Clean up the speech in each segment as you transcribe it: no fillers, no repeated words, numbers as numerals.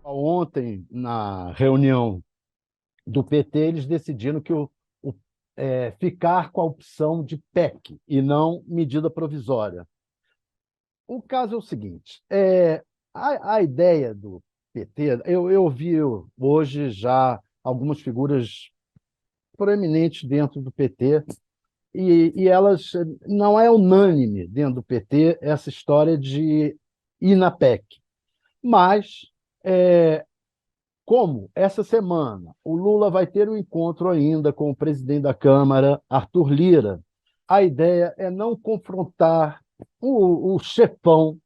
Ontem, na reunião do PT, eles decidiram que ficar com a opção de PEC e não medida provisória. O caso é o seguinte: a ideia do PT, eu vi hoje já algumas figuras proeminentes dentro do PT, e elas não é unânime dentro do PT essa história de ir na PEC. Mas como essa semana o Lula vai ter um encontro ainda com o presidente da Câmara, Arthur Lira, a ideia é não confrontar o chefão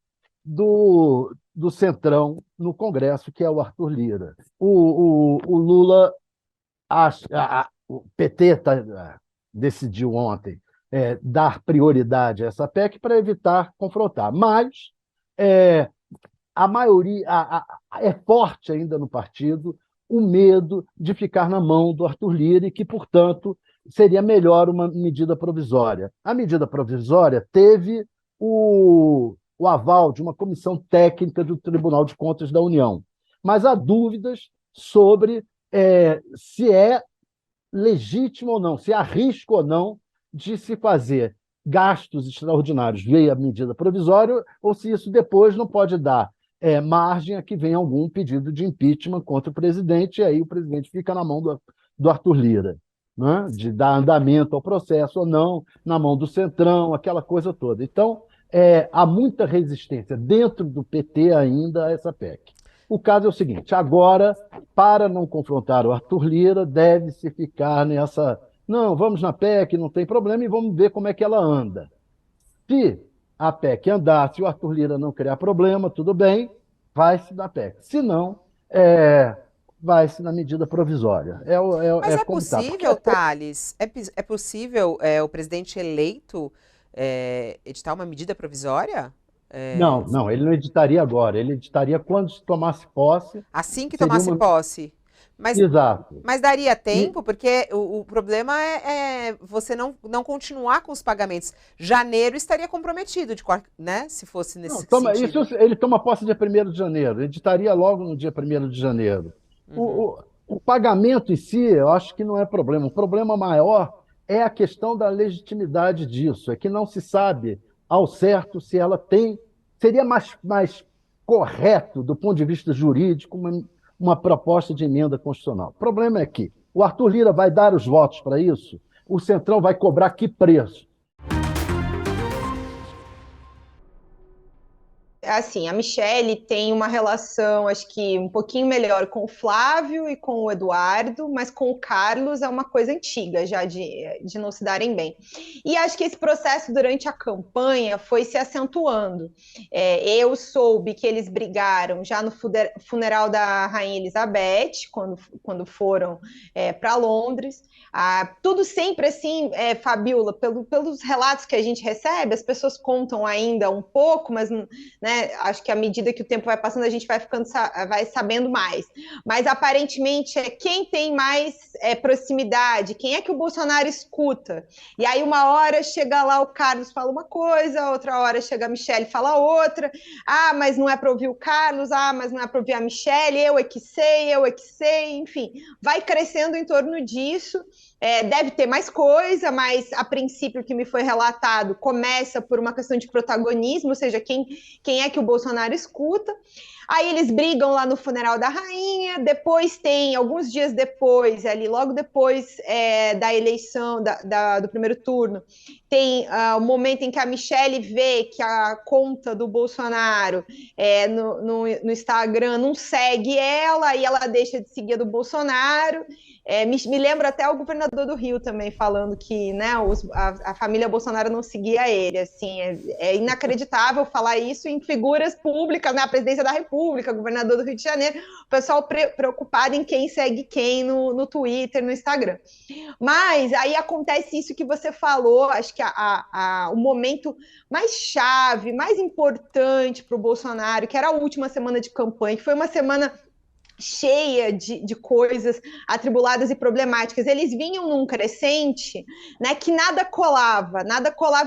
do Centrão no Congresso, que é o Arthur Lira. O Lula, o PT decidiu ontem dar prioridade a essa PEC para evitar confrontar, mas é, a maioria é forte ainda no partido o medo de ficar na mão do Arthur Lira e que, portanto, seria melhor uma medida provisória. A medida provisória teve o aval de uma comissão técnica do Tribunal de Contas da União, mas há dúvidas sobre se é legítimo ou não, se há risco ou não de se fazer gastos extraordinários via medida provisória ou se isso depois não pode dar margem a que venha algum pedido de impeachment contra o presidente, e aí o presidente fica na mão do Arthur Lira, né? De dar andamento ao processo ou não, na mão do Centrão, aquela coisa toda. Então, há muita resistência dentro do PT ainda a essa PEC. O caso é o seguinte: agora, para não confrontar o Arthur Lira, deve-se ficar nessa. Não, vamos na PEC, não tem problema, e vamos ver como é que ela anda. Se a PEC andar, se o Arthur Lira não criar problema, tudo bem, vai-se na PEC. Se não, vai-se na medida provisória. Mas É é como está. Porque possível, Thales? É possível o presidente eleito editar uma medida provisória? É, não, não, ele não editaria agora, ele editaria quando se tomasse posse, assim que seria tomasse uma. posse? Mas, Exato. mas daria E, tempo, porque o problema é você não continuar com os pagamentos. Janeiro estaria comprometido, né? Se fosse não, nesse isso, sentido. ele toma posse dia 1º de janeiro, editaria logo no dia 1º de janeiro. Uhum. O pagamento em si, eu acho que não é problema. O problema maior é a questão da legitimidade disso, é que não se sabe ao certo se ela tem. Seria mais correto, do ponto de vista jurídico, uma proposta de emenda constitucional. O problema é que o Arthur Lira vai dar os votos para isso, o Centrão vai cobrar que preço? Assim, a Michelle tem uma relação, acho que um pouquinho melhor com o Flávio e com o Eduardo, mas com o Carlos é uma coisa antiga já de não se darem bem. E acho que esse processo durante a campanha foi se acentuando. Eu soube que eles brigaram já no funeral da Rainha Elizabeth, quando foram para Londres. Tudo sempre assim, Fabiola, pelos relatos que a gente recebe, as pessoas contam ainda um pouco, mas né, acho que à medida que o tempo vai passando, a gente vai sabendo mais. Mas aparentemente é quem tem mais proximidade, quem é que o Bolsonaro escuta. E aí, uma hora chega lá o Carlos fala uma coisa, outra hora chega a Michelle e fala outra. Ah, mas não é para ouvir o Carlos, mas não é para ouvir a Michelle, eu é que sei, enfim, vai crescendo em torno disso. Deve ter mais coisa, mas a princípio o que me foi relatado começa por uma questão de protagonismo, ou seja, quem é que o Bolsonaro escuta. Aí eles brigam lá no funeral da rainha, depois tem, alguns dias depois, ali logo depois da eleição, do primeiro turno, tem o momento em que a Michelle vê que a conta do Bolsonaro no Instagram não segue ela, e ela deixa de seguir a do Bolsonaro. Me lembra até o governador do Rio também falando que, né, a família Bolsonaro não seguia ele. Assim, é inacreditável falar isso em figuras públicas, na presidência da República, governador do Rio de Janeiro, o pessoal preocupado em quem segue quem no Twitter, no Instagram. Mas aí acontece isso que você falou, acho que o momento mais chave, mais importante para o Bolsonaro, que era a última semana de campanha, que foi uma semana cheia de coisas atribuladas e problemáticas. Eles vinham num crescente, né, que nada colava,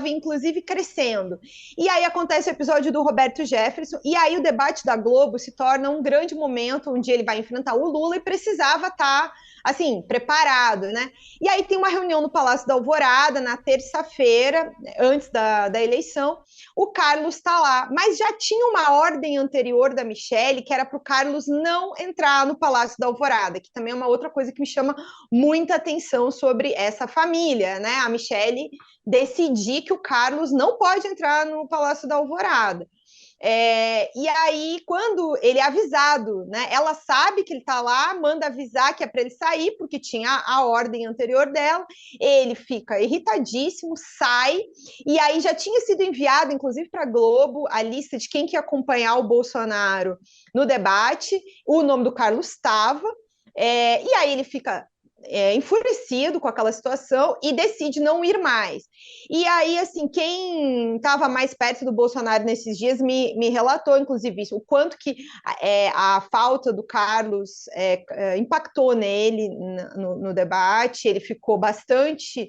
inclusive crescendo. E aí acontece o episódio do Roberto Jefferson, e aí o debate da Globo se torna um grande momento onde ele vai enfrentar o Lula e precisava estar assim, preparado, né? E aí tem uma reunião no Palácio da Alvorada, na terça-feira, antes da eleição, o Carlos está lá, mas já tinha uma ordem anterior da Michelle, que era para o Carlos não entrar no Palácio da Alvorada, que também é uma outra coisa que me chama muita atenção sobre essa família, né? A Michelle decidir que o Carlos não pode entrar no Palácio da Alvorada. E aí, quando ele é avisado, né, ela sabe que ele está lá, manda avisar que é para ele sair, porque tinha a ordem anterior dela, ele fica irritadíssimo, sai, e aí já tinha sido enviado, inclusive para a Globo, a lista de quem que ia acompanhar o Bolsonaro no debate, o nome do Carlos estava, e aí ele fica enfurecido com aquela situação e decide não ir mais. E aí, assim, quem estava mais perto do Bolsonaro nesses dias me relatou, inclusive, isso, o quanto que a falta do Carlos impactou nele no debate, ele ficou bastante...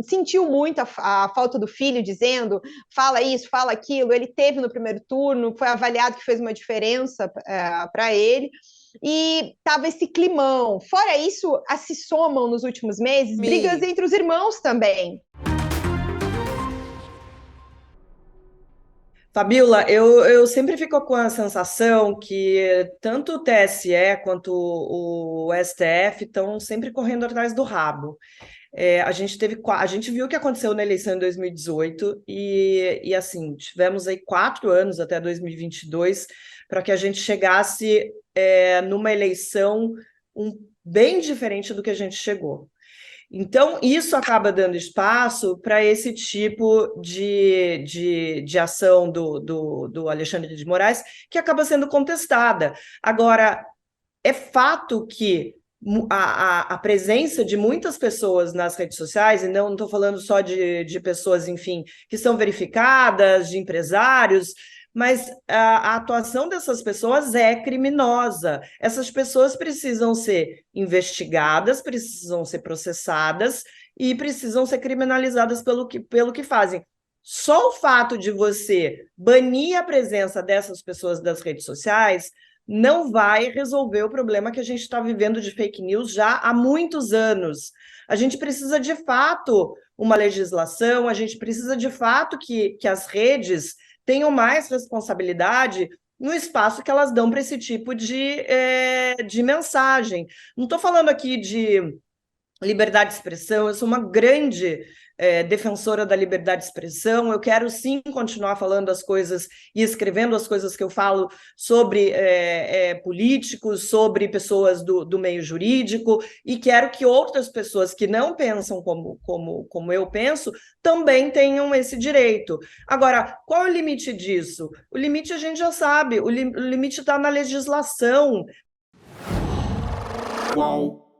sentiu muito a falta do filho, dizendo, fala isso, fala aquilo, ele teve no primeiro turno, foi avaliado que fez uma diferença para ele, e tava esse climão. Fora isso, se somam nos últimos meses brigas entre os irmãos também. Fabíola, eu sempre fico com a sensação que tanto o TSE quanto o STF estão sempre correndo atrás do rabo. A gente viu o que aconteceu na eleição em 2018 e assim, tivemos aí 4 anos até 2022 para que a gente chegasse numa eleição bem diferente do que a gente chegou. Então, isso acaba dando espaço para esse tipo de ação do Alexandre de Moraes, que acaba sendo contestada. Agora, é fato que a presença de muitas pessoas nas redes sociais, e não estou falando só de pessoas, enfim, que são verificadas, de empresários, mas a atuação dessas pessoas é criminosa. Essas pessoas precisam ser investigadas, precisam ser processadas e precisam ser criminalizadas pelo que fazem. Só o fato de você banir a presença dessas pessoas das redes sociais não vai resolver o problema que a gente está vivendo de fake news já há muitos anos. A gente precisa, de fato, uma legislação, a gente precisa, de fato, que as redes tenham mais responsabilidade no espaço que elas dão para esse tipo de mensagem. Não estou falando aqui de liberdade de expressão, eu sou uma grande defensora da liberdade de expressão, eu quero sim continuar falando as coisas e escrevendo as coisas que eu falo sobre políticos, sobre pessoas do meio jurídico, e quero que outras pessoas que não pensam como eu penso também tenham esse direito. Agora, qual é o limite disso? O limite a gente já sabe, o limite está na legislação. Qual?